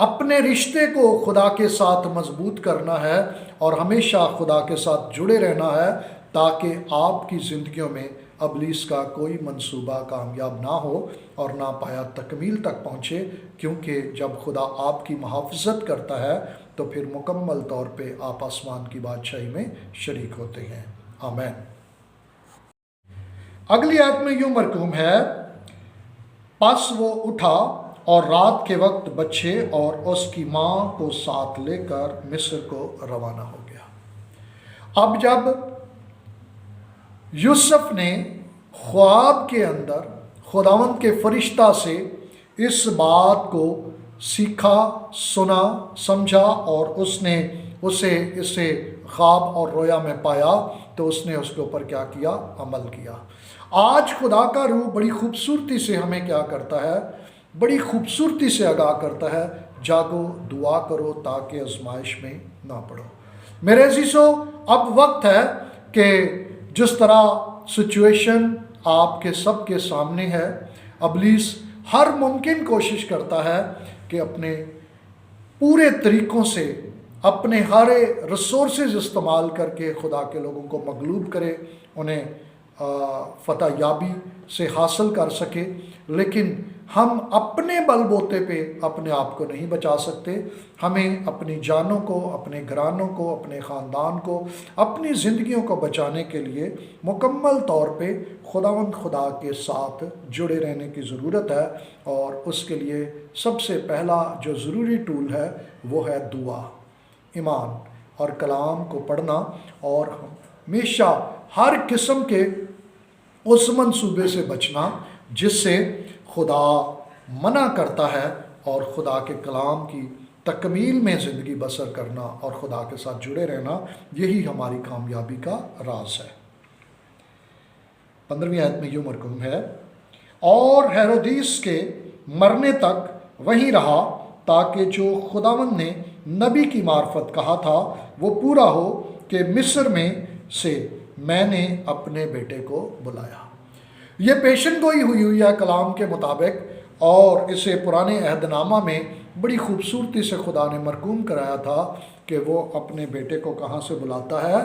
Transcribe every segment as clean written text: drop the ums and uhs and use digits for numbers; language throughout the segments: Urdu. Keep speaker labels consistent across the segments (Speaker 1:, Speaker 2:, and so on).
Speaker 1: اپنے رشتے کو خدا کے ساتھ مضبوط کرنا ہے اور ہمیشہ خدا کے ساتھ جڑے رہنا ہے، تاکہ آپ کی زندگیوں میں ابلیس کا کوئی منصوبہ کامیاب نہ ہو اور نہ پایا تکمیل تک پہنچے، کیونکہ جب خدا آپ کی محافظت کرتا ہے تو پھر مکمل طور پہ آپ آسمان کی بادشاہی میں شریک ہوتے ہیں۔ آمین۔ اگلی آیت میں یوں مرقوم ہے، پس وہ اٹھا اور رات کے وقت بچے اور اس کی ماں کو ساتھ لے کر مصر کو روانہ ہو گیا۔ اب جب یوسف نے خواب کے اندر خداوند کے فرشتہ سے اس بات کو سیکھا، سنا، سمجھا اور اس نے اسے خواب اور رویا میں پایا، تو اس نے اس کے اوپر کیا کیا؟ عمل کیا۔ آج خدا کا روح بڑی خوبصورتی سے ہمیں کیا کرتا ہے؟ بڑی خوبصورتی سے آگاہ کرتا ہے، جاگو، دعا کرو تاکہ آزمائش میں نہ پڑو۔ میرے عزیزو، اب وقت ہے کہ جس طرح سچویشن آپ کے سب کے سامنے ہے، ابلیس ہر ممکن کوشش کرتا ہے کہ اپنے پورے طریقوں سے اپنے ہر ریسورسز استعمال کر کے خدا کے لوگوں کو مغلوب کرے، انہیں فتح یابی سے حاصل کر سکے، لیکن ہم اپنے بل بوتے پہ اپنے آپ کو نہیں بچا سکتے۔ ہمیں اپنی جانوں کو، اپنے گھرانوں کو، اپنے خاندان کو، اپنی زندگیوں کو بچانے کے لیے مکمل طور پہ خدا کے ساتھ جڑے رہنے کی ضرورت ہے، اور اس کے لیے سب سے پہلا جو ضروری ٹول ہے وہ ہے دعا، ایمان اور کلام کو پڑھنا، اور ہمیشہ ہر قسم کے اس منصوبے سے بچنا جس سے خدا منع کرتا ہے، اور خدا کے کلام کی تکمیل میں زندگی بسر کرنا اور خدا کے ساتھ جڑے رہنا، یہی ہماری کامیابی کا راز ہے۔ 15ویں آیت میں یوں مرقوم ہے، اور ہیرودیس کے مرنے تک وہیں رہا تاکہ جو خداوند نے نبی کی معرفت کہا تھا وہ پورا ہو کہ مصر میں سے میں نے اپنے بیٹے کو بلایا۔ یہ پیشن گوئی ہوئی ہے کلام کے مطابق، اور اسے پرانے عہد نامہ میں بڑی خوبصورتی سے خدا نے مرقوم کرایا تھا کہ وہ اپنے بیٹے کو کہاں سے بلاتا ہے؟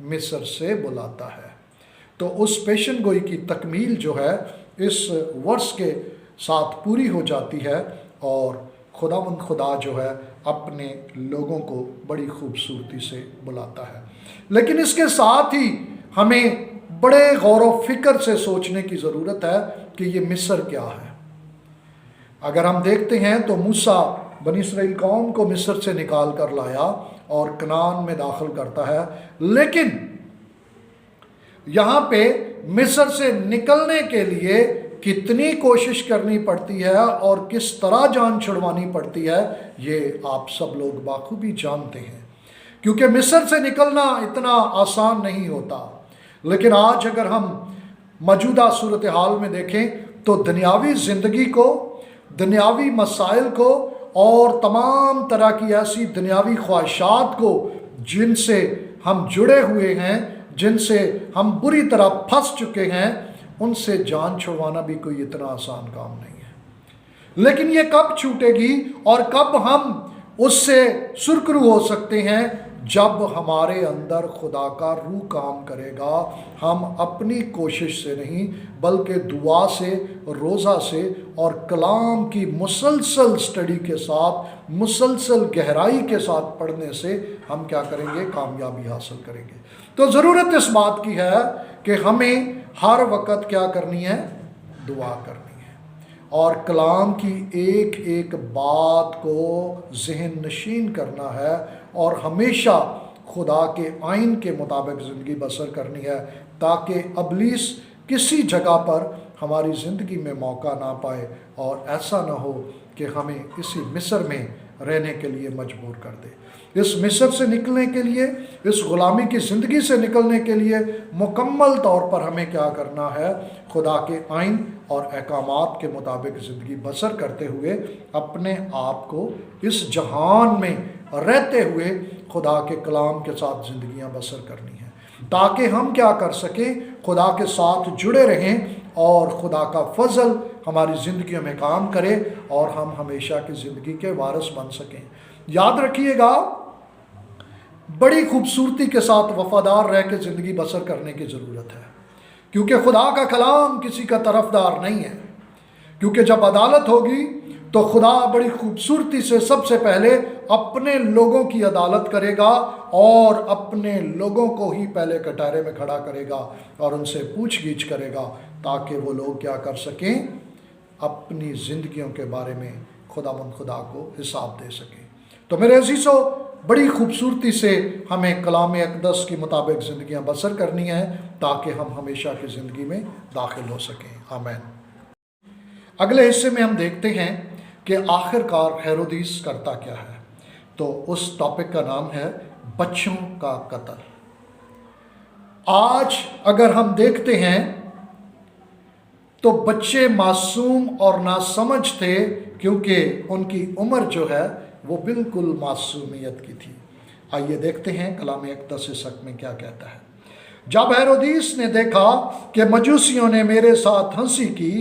Speaker 1: مصر سے بلاتا ہے۔ تو اس پیشن گوئی کی تکمیل جو ہے اس ورس کے ساتھ پوری ہو جاتی ہے، اور خدا جو ہے اپنے لوگوں کو بڑی خوبصورتی سے بلاتا ہے۔ لیکن اس کے ساتھ ہی ہمیں بڑے غور و فکر سے سوچنے کی ضرورت ہے کہ یہ مصر کیا ہے۔ اگر ہم دیکھتے ہیں تو موسیٰ بنی اسرائیل قوم کو مصر سے نکال کر لایا اور کنعان میں داخل کرتا ہے، لیکن یہاں پہ مصر سے نکلنے کے لیے کتنی کوشش کرنی پڑتی ہے اور کس طرح جان چھڑوانی پڑتی ہے، یہ آپ سب لوگ بخوبی جانتے ہیں، کیونکہ مصر سے نکلنا اتنا آسان نہیں ہوتا۔ لیکن آج اگر ہم موجودہ صورتحال میں دیکھیں تو دنیاوی زندگی کو، دنیاوی مسائل کو اور تمام طرح کی ایسی دنیاوی خواہشات کو جن سے ہم جڑے ہوئے ہیں، جن سے ہم بری طرح پھنس چکے ہیں، ان سے جان چھڑوانا بھی کوئی اتنا آسان کام نہیں ہے۔ لیکن یہ کب چھوٹے گی اور کب ہم اس سے سرخرو ہو سکتے ہیں؟ جب ہمارے اندر خدا کا روح کام کرے گا، ہم اپنی کوشش سے نہیں بلکہ دعا سے، روزہ سے اور کلام کی مسلسل سٹڈی کے ساتھ، مسلسل گہرائی کے ساتھ پڑھنے سے ہم کیا کریں گے؟ کامیابی حاصل کریں گے۔ تو ضرورت اس بات کی ہے کہ ہمیں ہر وقت کیا کرنی ہے؟ دعا کرنی ہے، اور کلام کی ایک ایک بات کو ذہن نشین کرنا ہے، اور ہمیشہ خدا کے آئین کے مطابق زندگی بسر کرنی ہے، تاکہ ابلیس کسی جگہ پر ہماری زندگی میں موقع نہ پائے اور ایسا نہ ہو کہ ہمیں اسی مصر میں رہنے کے لیے مجبور کر دے۔ اس مصر سے نکلنے کے لیے، اس غلامی کی زندگی سے نکلنے کے لیے مکمل طور پر ہمیں کیا کرنا ہے؟ خدا کے آئین اور احکامات کے مطابق زندگی بسر کرتے ہوئے اپنے آپ کو اس جہان میں رہتے ہوئے خدا کے کلام کے ساتھ زندگیاں بسر کرنی ہیں، تاکہ ہم کیا کر سکیں؟ خدا کے ساتھ جڑے رہیں اور خدا کا فضل ہماری زندگیوں میں کام کرے اور ہم ہمیشہ کی زندگی کے وارث بن سکیں۔ یاد رکھیے گا، بڑی خوبصورتی کے ساتھ وفادار رہ کے زندگی بسر کرنے کی ضرورت ہے، کیونکہ خدا کا کلام کسی کا طرفدار نہیں ہے۔ کیونکہ جب عدالت ہوگی تو خدا بڑی خوبصورتی سے سب سے پہلے اپنے لوگوں کی عدالت کرے گا اور اپنے لوگوں کو ہی پہلے کٹہرے میں کھڑا کرے گا اور ان سے پوچھ گچھ کرے گا، تاکہ وہ لوگ کیا کر سکیں، اپنی زندگیوں کے بارے میں خدا کو حساب دے سکیں۔ تو میرے عزیزو، بڑی خوبصورتی سے ہمیں کلام اقدس کے مطابق زندگیاں بسر کرنی ہیں تاکہ ہم ہمیشہ کی زندگی میں داخل ہو سکیں۔ آمین۔ اگلے حصے میں ہم دیکھتے ہیں کہ آخر کار ہیرودیس کرتا کیا ہے۔ تو اس ٹاپک کا نام ہے بچوں کا قتل۔ آج اگر ہم دیکھتے ہیں تو بچے معصوم اور ناسمجھ تھے، کیونکہ ان کی عمر جو ہے وہ بالکل معصومیت کی تھی۔ آئیے دیکھتے ہیں کلام اقدس اس حق میں کیا کہتا ہے۔ جب ہیرودیس نے دیکھا کہ مجوسیوں نے میرے ساتھ ہنسی کی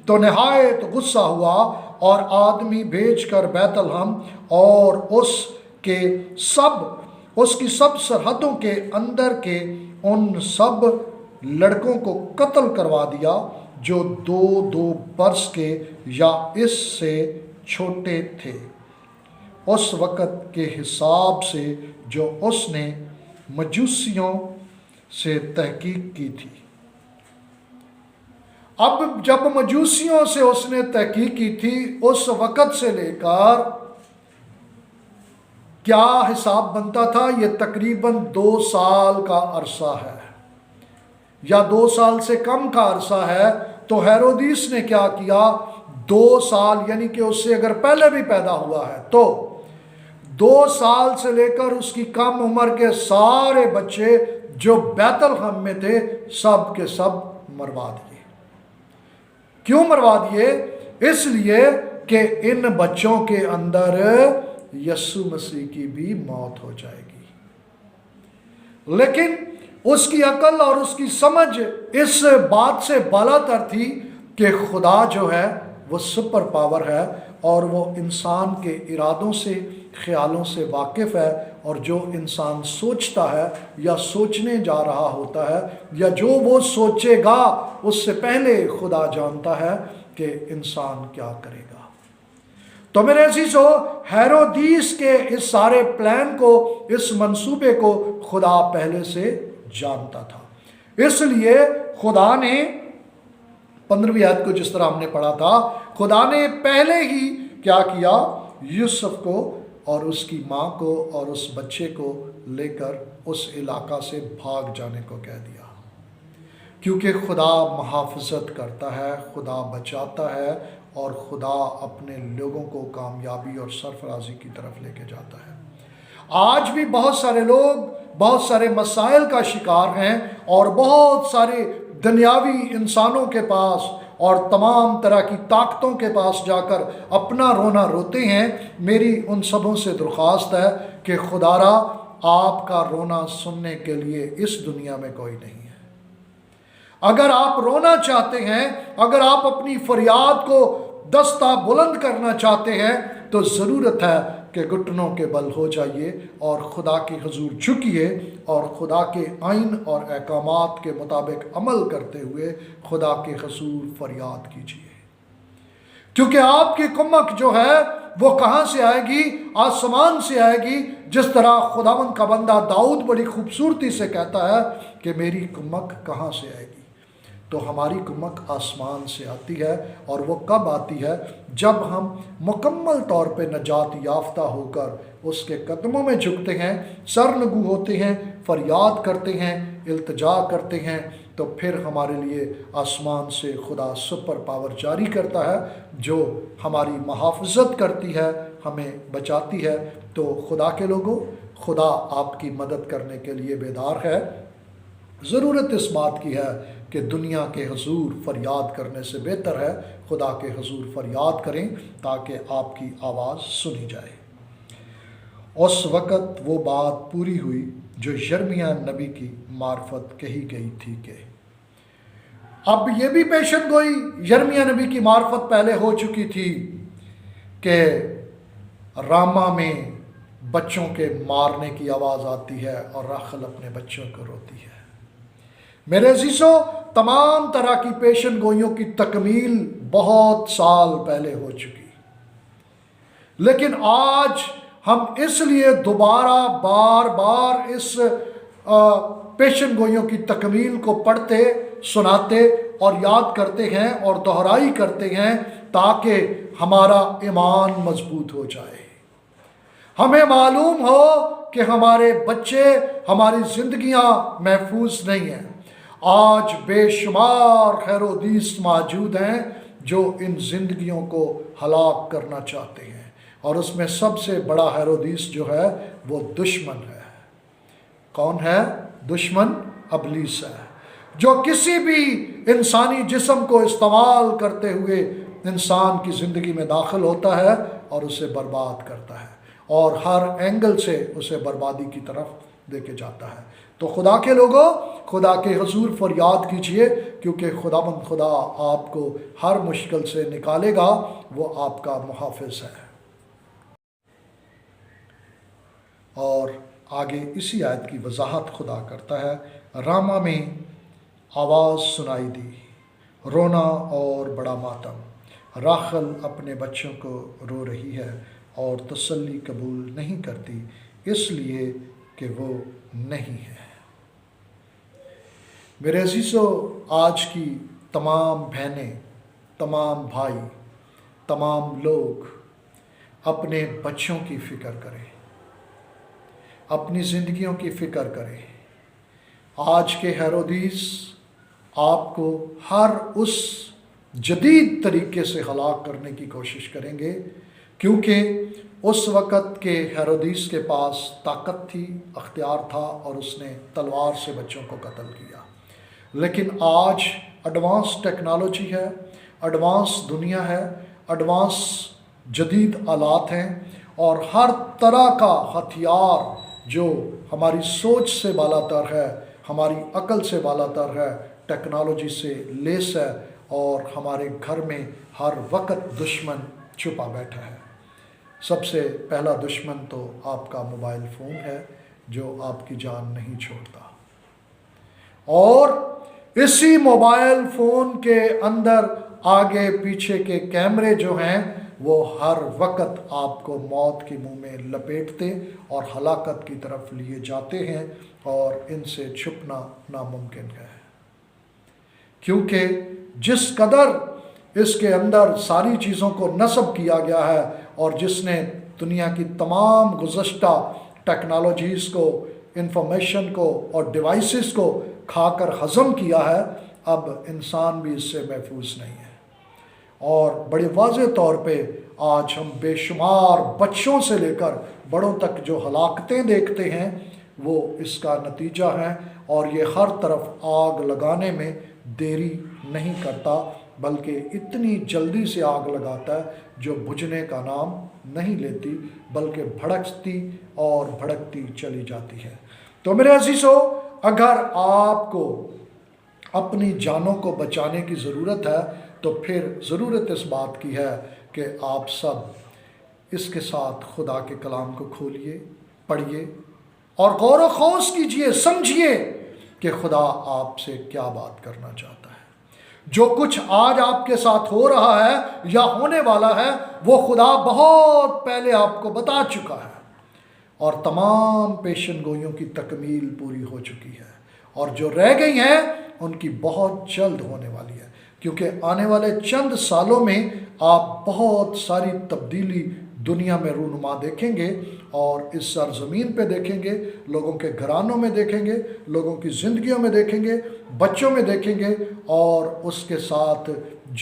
Speaker 1: تو نہایت غصہ ہوا اور آدمی بھیج کر بیت لحم اور اس کی سب سرحدوں کے اندر کے ان سب لڑکوں کو قتل کروا دیا جو 2 برس کے یا اس سے چھوٹے تھے، اس وقت کے حساب سے جو اس نے مجوسیوں سے تحقیق کی تھی۔ اب جب مجوسیوں سے اس نے تحقیق کی تھی، اس وقت سے لے کر کیا حساب بنتا تھا؟ یہ تقریباً 2 سال کا عرصہ ہے یا 2 سال سے کم کا عرصہ ہے۔ تو ہیرودیس نے کیا کیا؟ 2 سال، یعنی کہ اس سے اگر پہلے بھی پیدا ہوا ہے تو 2 سال سے لے کر اس کی کم عمر کے سارے بچے جو بیت لحم میں تھے سب کے سب مروا دیے۔ کیوں مروا دیے؟ اس لیے کہ ان بچوں کے اندر یسوع مسیح کی بھی موت ہو جائے گی۔ لیکن اس کی عقل اور اس کی سمجھ اس بات سے بالاتر تھی کہ خدا جو ہے وہ سپر پاور ہے اور وہ انسان کے ارادوں سے، خیالوں سے واقف ہے، اور جو انسان سوچتا ہے یا سوچنے جا رہا ہوتا ہے یا جو وہ سوچے گا اس سے پہلے خدا جانتا ہے کہ انسان کیا کرے گا۔ تو میرے عزیزو، ہیرودیس کے اس سارے پلان کو، اس منصوبے کو خدا پہلے سے جانتا تھا۔ اس لیے خدا نے 15ویں آیت کو جس طرح ہم نے پڑھا تھا، خدا نے پہلے ہی کیا کیا؟ یوسف کو اور اس کی ماں کو اور اس بچے کو لے کر اس علاقہ سے بھاگ جانے کو کہہ دیا، کیونکہ خدا محافظت کرتا ہے، خدا بچاتا ہے اور خدا اپنے لوگوں کو کامیابی اور سرفرازی کی طرف لے کے جاتا ہے۔ آج بھی بہت سارے لوگ بہت سارے مسائل کا شکار ہیں اور بہت سارے دنیاوی انسانوں کے پاس اور تمام طرح کی طاقتوں کے پاس جا کر اپنا رونا روتے ہیں۔ میری ان سبوں سے درخواست ہے کہ خدا را آپ کا رونا سننے کے لیے اس دنیا میں کوئی نہیں ہے۔ اگر آپ رونا چاہتے ہیں، اگر آپ اپنی فریاد کو دستہ بلند کرنا چاہتے ہیں تو ضرورت ہے کہ گھٹنوں کے بل ہو جائیے اور خدا کے حضور جھکیے اور خدا کے آئین اور احکامات کے مطابق عمل کرتے ہوئے خدا کے حضور فریاد کیجیے، کیونکہ آپ کی کمک جو ہے وہ کہاں سے آئے گی؟ آسمان سے آئے گی۔ جس طرح خداوند کا بندہ داؤد بڑی خوبصورتی سے کہتا ہے کہ میری کمک کہاں سے آئے گی، تو ہماری کمک آسمان سے آتی ہے۔ اور وہ کب آتی ہے؟ جب ہم مکمل طور پہ نجات یافتہ ہو کر اس کے قدموں میں جھکتے ہیں، سر نگو ہوتے ہیں، فریاد کرتے ہیں، التجا کرتے ہیں، تو پھر ہمارے لیے آسمان سے خدا سپر پاور جاری کرتا ہے جو ہماری محافظت کرتی ہے، ہمیں بچاتی ہے۔ تو خدا کے لوگوں، خدا آپ کی مدد کرنے کے لیے بیدار ہے۔ ضرورت اس بات کی ہے کہ دنیا کے حضور فریاد کرنے سے بہتر ہے خدا کے حضور فریاد کریں تاکہ آپ کی آواز سنی جائے۔ اس وقت وہ بات پوری ہوئی جو یرمیاہ نبی کی معرفت کہی گئی تھی کہ اب یہ بھی پیشن گوئی یرمیہ نبی کی معرفت پہلے ہو چکی تھی کہ راما میں بچوں کے مارنے کی آواز آتی ہے اور راخل اپنے بچوں کو روتی ہے۔ میرے عزیزو، تمام طرح کی پیشن گوئیوں کی تکمیل بہت سال پہلے ہو چکی، لیکن آج ہم اس لیے دوبارہ بار بار اس پیشن گوئیوں کی تکمیل کو پڑھتے، سناتے اور یاد کرتے ہیں اور دہرائی کرتے ہیں تاکہ ہمارا ایمان مضبوط ہو جائے، ہمیں معلوم ہو کہ ہمارے بچے، ہماری زندگیاں محفوظ نہیں ہیں۔ آج بے شمار ہیرودیس موجود ہیں جو ان زندگیوں کو ہلاک کرنا چاہتے ہیں، اور اس میں سب سے بڑا ہیرودیس جو ہے وہ دشمن ہے۔ کون ہے؟ دشمن ابلیس ہے، جو کسی بھی انسانی جسم کو استعمال کرتے ہوئے انسان کی زندگی میں داخل ہوتا ہے اور اسے برباد کرتا ہے، اور ہر اینگل سے اسے بربادی کی طرف لے کے جاتا ہے۔ تو خدا کے لوگوں، خدا کے حضور فریاد کیجئے، کیونکہ خدا آپ کو ہر مشکل سے نکالے گا، وہ آپ کا محافظ ہے۔ اور آگے اسی آیت کی وضاحت خدا کرتا ہے، راما میں آواز سنائی دی، رونا اور بڑا ماتم، راخل اپنے بچوں کو رو رہی ہے اور تسلی قبول نہیں کرتی، اس لیے کہ وہ نہیں ہے۔ میرے عزیزو، آج کی تمام بہنیں، تمام بھائی، تمام لوگ اپنے بچوں کی فکر کریں، اپنی زندگیوں کی فکر کریں۔ آج کے ہیرودیس آپ کو ہر اس جدید طریقے سے ہلاک کرنے کی کوشش کریں گے، کیونکہ اس وقت کے ہیرودیس کے پاس طاقت تھی، اختیار تھا، اور اس نے تلوار سے بچوں کو قتل کیا۔ لیکن آج ایڈوانس ٹیکنالوجی ہے، ایڈوانس دنیا ہے، ایڈوانس جدید آلات ہیں، اور ہر طرح کا ہتھیار جو ہماری سوچ سے بالا تر ہے، ہماری عقل سے بالا تر ہے، ٹیکنالوجی سے لیس ہے، اور ہمارے گھر میں ہر وقت دشمن چھپا بیٹھا ہے۔ سب سے پہلا دشمن تو آپ کا موبائل فون ہے، جو آپ کی جان نہیں چھوڑتا، اور اسی موبائل فون کے اندر آگے پیچھے کے کیمرے جو ہیں وہ ہر وقت آپ کو موت کے منہ میں لپیٹتے اور ہلاکت کی طرف لیے جاتے ہیں، اور ان سے چھپنا ناممکن ہے، کیونکہ جس قدر اس کے اندر ساری چیزوں کو نصب کیا گیا ہے، اور جس نے دنیا کی تمام گزشتہ ٹیکنالوجیز کو، انفارمیشن کو اور ڈیوائسز کو کھا کر ہضم کیا ہے، اب انسان بھی اس سے محفوظ نہیں ہے۔ اور بڑے واضح طور پہ آج ہم بے شمار بچوں سے لے کر بڑوں تک جو ہلاکتیں دیکھتے ہیں وہ اس کا نتیجہ ہے، اور یہ ہر طرف آگ لگانے میں دیری نہیں کرتا، بلکہ اتنی جلدی سے آگ لگاتا ہے جو بجھنے کا نام نہیں لیتی، بلکہ بھڑکتی اور بھڑکتی چلی جاتی ہے۔ تو میرے عزیزو، اگر آپ کو اپنی جانوں کو بچانے کی ضرورت ہے تو پھر ضرورت اس بات کی ہے کہ آپ سب اس کے ساتھ خدا کے کلام کو کھولیے، پڑھیے اور غور و خوض کیجئے، سمجھیے کہ خدا آپ سے کیا بات کرنا چاہتا ہے۔ جو کچھ آج آپ کے ساتھ ہو رہا ہے یا ہونے والا ہے وہ خدا بہت پہلے آپ کو بتا چکا ہے، اور تمام پیشن گوئیوں کی تکمیل پوری ہو چکی ہے، اور جو رہ گئی ہیں ان کی بہت جلد ہونے والی ہے، کیونکہ آنے والے چند سالوں میں آپ بہت ساری تبدیلی دنیا میں رونما دیکھیں گے، اور اس سرزمین پہ دیکھیں گے، لوگوں کے گھرانوں میں دیکھیں گے، لوگوں کی زندگیوں میں دیکھیں گے، بچوں میں دیکھیں گے، اور اس کے ساتھ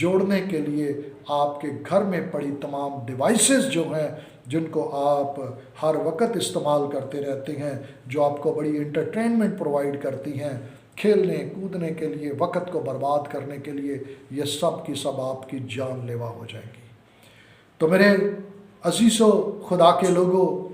Speaker 1: جوڑنے کے لیے آپ کے گھر میں پڑی تمام ڈیوائسز جو ہیں، جن کو آپ ہر وقت استعمال کرتے رہتے ہیں، جو آپ کو بڑی انٹرٹینمنٹ پرووائڈ کرتی ہیں، کھیلنے کودنے کے لیے، وقت کو برباد کرنے کے لیے، یہ سب کی سب آپ کی جان لیوا ہو جائیں گی۔ تو میرے عزیزو، خدا کے لوگوں،